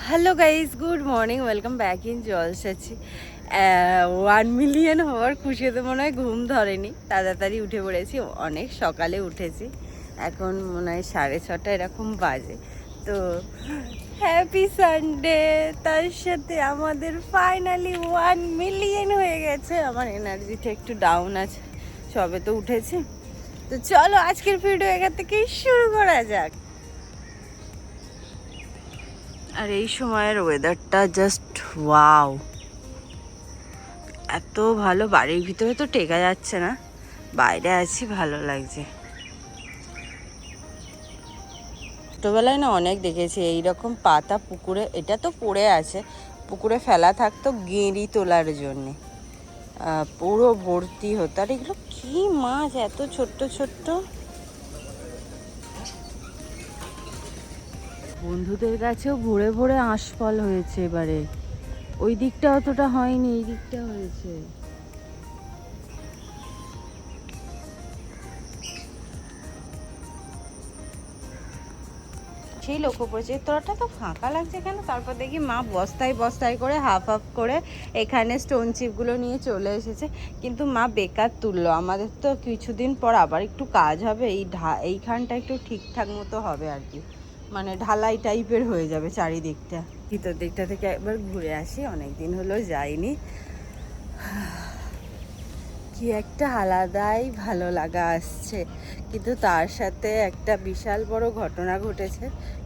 Hello guys, good morning, welcome back in জলসাচি। 1 million হওয়ার খুশিতে মনে হয় ঘুম ধরেনি, তাড়াতাড়ি উঠে পড়েছি, অনেক সকালে উঠেছি। এখন মনে হয় 6:30 এরকম বাজে। তো হ্যাপি সানডে। তার সাথে আমাদের ফাইনালি 1 মিলিয়ন হয়ে গেছে। আমার এনার্জিটা একটু ডাউন আছে, সবে তো উঠেছি। তো চলো আজকের ভিডিও এখান থেকেই শুরু করা যাক। আর এই সময়ের ওয়েদারটা জাস্ট ওয়াও, এত ভালো। বাড়ির ভিতরে তো টেকা যাচ্ছে না, বাইরে আছি, ভালো লাগছে। ছোটোবেলায় না অনেক দেখেছি এইরকম পাতা পুকুরে, এটা তো পড়ে আছে, পুকুরে ফেলা থাকতো গেঁড়ি তোলার জন্যে, পুরো ভর্তি হতো। আর এগুলো কি মাছ, এত ছোট্ট ছোট্ট। বন্ধুদের কাছেও ভরে ভরে আঁশফল হয়েছে এবারে। ওই দিকটা অতটা হয়নি, এই দিকটা হয়েছে। সেই লক্ষ্য করেছি তোরটা তো ফাঁকা লাগছে কেন। তারপর দেখি মা বস্তায় বস্তায় করে হাফ হাফ করে এখানে স্টোন চিপগুলো নিয়ে চলে এসেছে। কিন্তু মা বেকার তুললো, আমাদের তো কিছুদিন পর আবার একটু কাজ হবে, এইখানটা একটু ঠিকঠাক মতো হবে আর কি, মানে ঢালাই টাইপের হয়ে যাবে চারিদিকটা। ভিতর দিকটা থেকে একবার ঘুরে আসি, অনেক দিন হলো যাইনি। কি একটা আলাদাই ভালো লাগা আসছে। কিন্তু তার সাথে একটা বিশাল বড় ঘটনা ঘটেছে,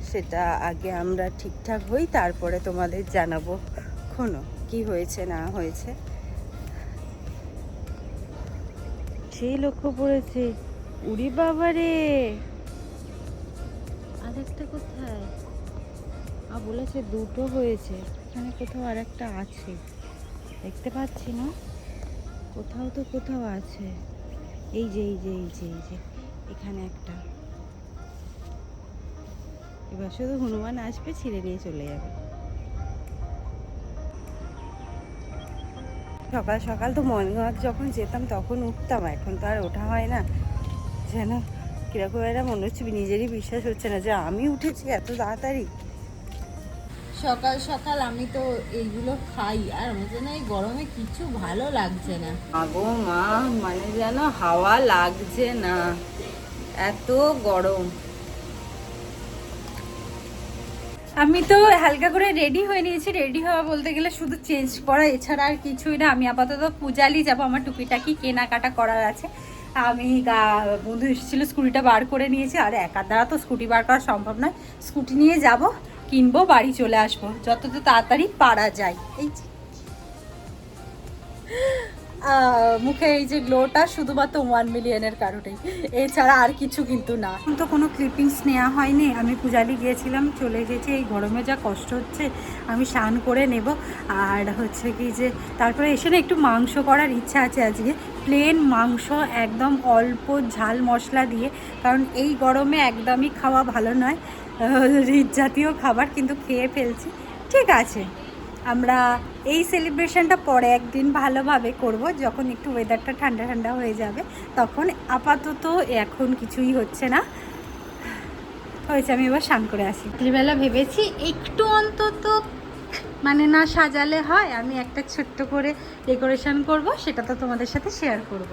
সেটা আগে আমরা ঠিকঠাক হই, তারপরে তোমাদের জানাবো কোনো কি হয়েছে না হয়েছে। সেই লক্ষ্য পড়েছে, উড়ি বাবারে, আরেকটা কোথায়? বলেছে দুটো হয়েছে, এখানে কোথাও আর একটা আছে, দেখতে পাচ্ছি না, কোথাও তো কোথাও আছে। এই যে এই যে এই যে এই যে এখানে একটা। এবার শুধু হনুমান আসবে, ছিঁড়ে নিয়ে চলে যাবে। সকাল সকাল তো মর্নিং ওয়াক যখন যেতাম তখন উঠতাম, এখন তো আর ওঠা হয় না। যেন কিরকম একটা মনে হচ্ছে, নিজেরই বিশ্বাস হচ্ছে না যে আমি উঠেছি এত তাড়াতাড়ি। সকাল সকাল আমি তো এইগুলো খাই, আর আমার যেন এই গরমে কিছু ভালো লাগছে না। আগো মা, মানে যেন হাওয়া লাগছে না, এত গরম। আমি তো হালকা করে রেডি হয়ে নিয়েছি। রেডি হওয়া বলতে গেলে শুধু চেঞ্জ করা, এছাড়া আর কিছুই না। আমি আপাতত পূজালি যাবো, আমার টুকিটাকি কেনাকাটা করার আছে। আমি বন্ধু এসেছিলো, স্কুটিটা বার করে নিয়েছি। আর একার দ্বারা তো স্কুটি বার করা সম্ভব নয়, স্কুটি নিয়ে যাব, কিনবো, বাড়ি চলে আসবো যত তাড়াতাড়ি পারা যায়। এই মুখে এই যে গ্লোটা শুধুমাত্র 1 মিলিয়নের কারণেই, এছাড়া আর কিছু কিন্তু না। তো কোনো ক্লিপিংস নেওয়া হয়নি। আমি পূজালি গিয়েছিলাম, চলে এসেছি। এই গরমে যা কষ্ট হচ্ছে, আমি স্নান করে নেব। আর হচ্ছে কি যে তারপরে এসে না একটু মাংস করার ইচ্ছা আছে আজকে, প্লেন মাংস, একদম অল্প ঝাল মশলা দিয়ে, কারণ এই গরমে একদমই খাওয়া ভালো নয় রিচ জাতীয় খাবার, কিন্তু খেয়ে ফেলছি। ঠিক আছে, আমরা এই সেলিব্রেশনটা পরে একদিন ভালোভাবে করব, যখন একটু ওয়েদারটা ঠান্ডা ঠান্ডা হয়ে যাবে তখন। আপাতত এখন কিছুই হচ্ছে না, হয়েছে। আমি এবার স্নান করে আসি। রাত্রিবেলা ভেবেছি একটু অন্তত মানে না সাজালে হয়, আমি একটা ছোট্ট করে ডেকোরেশন করব, সেটা তো তোমাদের সাথে শেয়ার করব।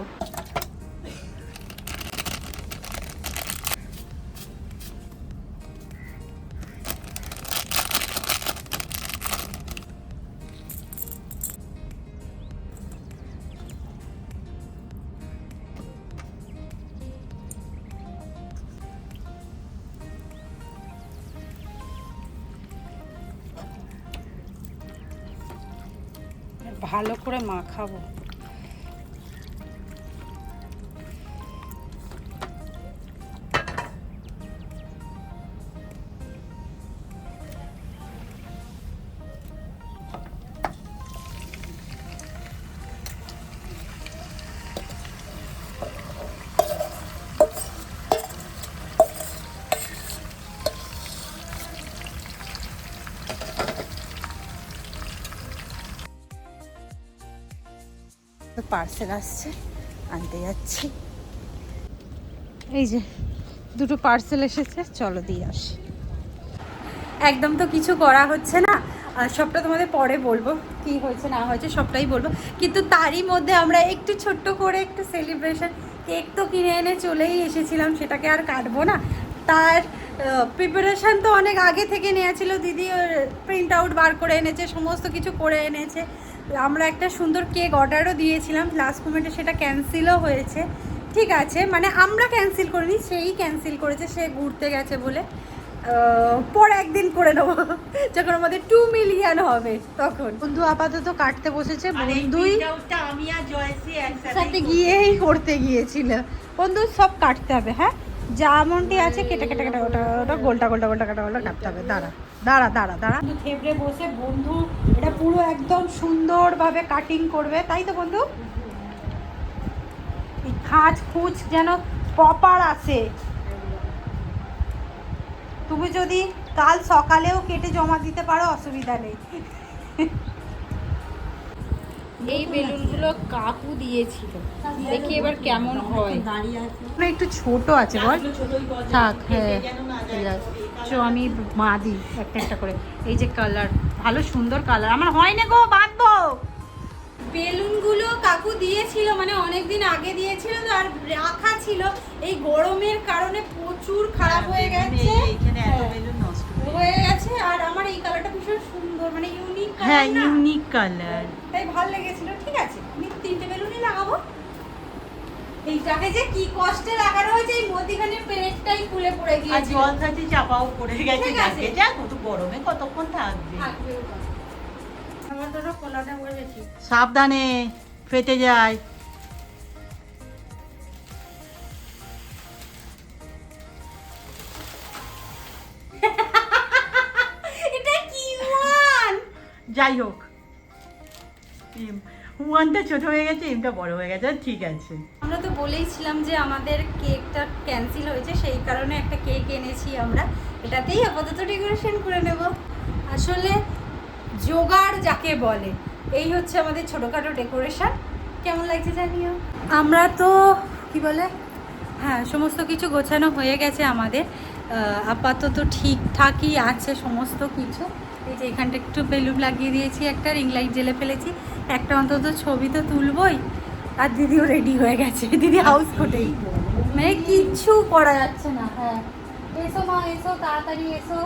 ভালো করে মাখাবো। পার্সেল আসছে, আনতে যাচ্ছি। এই যে দুটো পার্সেল এসেছে, চলো দিয়ে আসি। একদম তো কিছু করা হচ্ছে না, আর সবটা তোমাদের পরে বলবো কি হয়েছে না হয়েছে, সবটাই বলবো। কিন্তু তারই মধ্যে আমরা একটু ছোট্ট করে একটু সেলিব্রেশন, কেক তো কিনে এনে চলেই এসেছিলাম, সেটাকে আর কাটবো না। তার প্রিপারেশান তো অনেক আগে থেকে নেওয়া ছিল, দিদি প্রিন্ট আউট বার করে এনেছে, সমস্ত কিছু করে এনেছে। আমরা একটা সুন্দর কেক অর্ডারও দিয়েছিলাম, লাস্ট মোমেন্টে সেটা ক্যান্সেলও হয়েছে। ঠিক আছে, মানে আমরা ক্যান্সেল করিনি, সেই ক্যান্সেল করেছে, সে ঘুরতে গেছে বলে। পরে একদিন করে নেবো যখন আমাদের 2 মিলিয়ন হবে তখন। বন্ধু আপাতত কাটতে বসেছে, বন্ধুই আমি আর জয়সী সাথে গিয়েই করতে গিয়েছিল। বন্ধু সব কাটতে হবে, হ্যাঁ যা এমনটি আছে কেটে কেটে কেটে ওটা ওটা গোলটা গোলটা গোলটা কাটা গোলটা কাটতে হবে। দাঁড়া দাঁড়া দাঁড়া দাঁড়া, বন্ধু থেবড়ে বসে বন্ধু এটা পুরো একদম সুন্দরভাবে কাটিং করবে, তাই তো বন্ধু? এই খাঁজ খুঁজ যেন প্রপার আছে। তুমি যদি কাল সকালেও কেটে জমা দিতে পারো, অসুবিধা নেই। এই বেলুনগুলো কাকু দিয়েছিল, দেখি এবার কেমন হয়। না একটু ছোট আছে বল, থাক। হ্যাঁ চো আমি মা দিই একটা একটা করে। এই যে কালার, ভালো সুন্দর কালার, আমার হয় না গো, বাঁধবো। বেলুনগুলো কাকু দিয়েছিল, মানে অনেকদিন আগে দিয়েছিল তো, আর রাখা ছিল, এই গরমের কারণে প্রচুর খারাপ হয়ে গেছে, হয়ে গেছে। আর আমার এই কালারটা ভীষণ সুন্দর, মানে ইউনিক কালার। হ্যাঁ ইউনিক কালার, তাই ভালো লেগেছিল। ঠিক আছে, আমি 3টে বেলুনই লাগাবো। এইটাকে যে কি কষ্টে লাগানো হয়েছে, এই মধ্যিখানে প্লেটটাই খুলে পড়ে আর গিয়েছে। জল সাথে চাপাও পড়ে গেছে, ঠিক আছে। যাকে যা কত গরমে কতক্ষণ থাকবে। আমার তো কোলাটা বলেছি। সাবধানে ফেটে যায়। এটা কি ওয়ান? যাই হোক, ওয়ানটা ছোট হয়ে গেছে, এমটা বড় হয়ে গেছে, ঠিক আছে। আমরা তো বলেইছিলাম যে আমাদের কেকটা ক্যান্সেল হয়েছে, সেই কারণে একটা কেক এনেছি আমরা, এটাতেই আপাতত ডেকোরেশন করে নেব। আসলে জোগাড় যাকে বলে, এই হচ্ছে আমাদের ছোটোখাটো ডেকোরেশন। কেমন লাগছে জানিও। আমরা তো কি বলে, হ্যাঁ সমস্ত কিছু গোছানো হয়ে গেছে আমাদের, আপাতত ঠিকঠাকই আছে সমস্ত কিছু। এই যে এখানটা একটু বেলুন লাগিয়ে দিয়েছি, একটা রিং লাইট জ্বেলে ফেলেছি, একটা অন্তত ছবি তো তুলবই। আর দিদিও রেডি হয়ে গেছে, দিদি হাউস কোটেই, মানে কিচ্ছু করা যাচ্ছে না। হ্যাঁ এসো মা এসো, তাড়াতাড়ি এসো।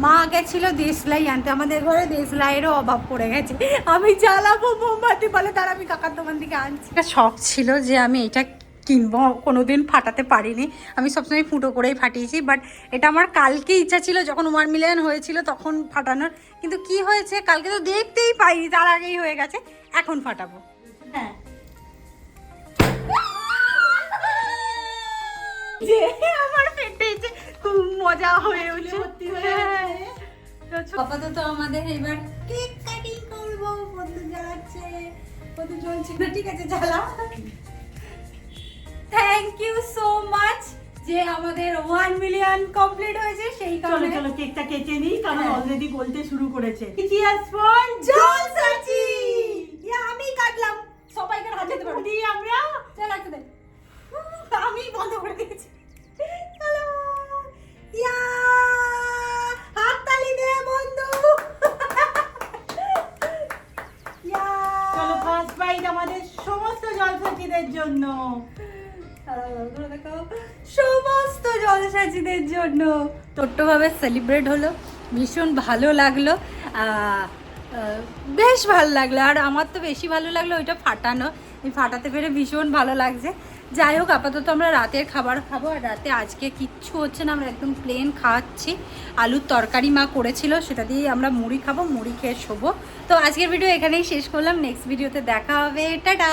মা গেছিলো দেশলাই আনতে, আমাদের ঘরে দেশলাইয়েরও অভাব পড়ে গেছে। আমি জ্বালাবো মোমবাতি, বলে তার আমি কাকার দোকান থেকে আনছি। একটা শখ ছিল যে আমি এটা কিনবো, কোনোদিন ফাটাতে পারিনি, আমি সবসময় ফুটো করেই ফাটিয়েছি। বাট এটা আমার কালকে ইচ্ছা ছিল, যখন 1 মিলিয়ন হয়েছিল তখন ফাটানোর, কিন্তু কি হয়েছে কালকে তো দেখতেই পাইনি, তার আগেই হয়ে গেছে। এখন ফাটাবো। হ্যাঁ যে আমার পেটেছে, খুব মজা হয়ে উঠছে। আপাতত আমাদের এবার কেক কাটিং করবো। বন্ধু জ্বালাচ্ছে, বন্ধু জ্বলছে না, ঠিক আছে জ্বালা। থ্যাংক ইউ সো মাচ যে আমাদের 1 মিলিয়ন কমপ্লিট হয়েছে, সেই চলো কারণে চলো কেকটা কেটে নিই, কারণ হ্যাঁ। অলরেডি গলতে শুরু করেছে। Cheers for জলসাচি। ইয়া আমি কাটলাম, সবাইকে হাত দিতে পারবো দিই আমরা। চল রাখতে দে, আমি বন্ধ করে দিয়েছি। চলো ইয়া হাততালি দে বন্ধু। ইয়া চলো ফার্স্ট বাইট আমাদের সমস্ত জলসাথীদের জন্য, সমস্ত জলসাচীদের জন্য। ছোট্টভাবে সেলিব্রেট হলো, ভীষণ ভালো লাগলো, বেশ ভালো লাগলো। আর আমার তো বেশি ভালো লাগলো ওইটা ফাটানো, এই ফাটাতে পেরে ভীষণ ভালো লাগছে। যাই হোক আপাতত আমরা রাতের খাবার খাবো, আর রাতে আজকে কিচ্ছু হচ্ছে না, আমরা একদম প্লেন খাচ্ছি। আলুর তরকারি মা করেছিল, সেটা দিয়ে আমরা মুড়ি খাবো, মুড়ি খেয়ে শোবো। তো আজকের ভিডিও এখানেই শেষ করলাম, নেক্সট ভিডিওতে দেখা হবে, টাটা।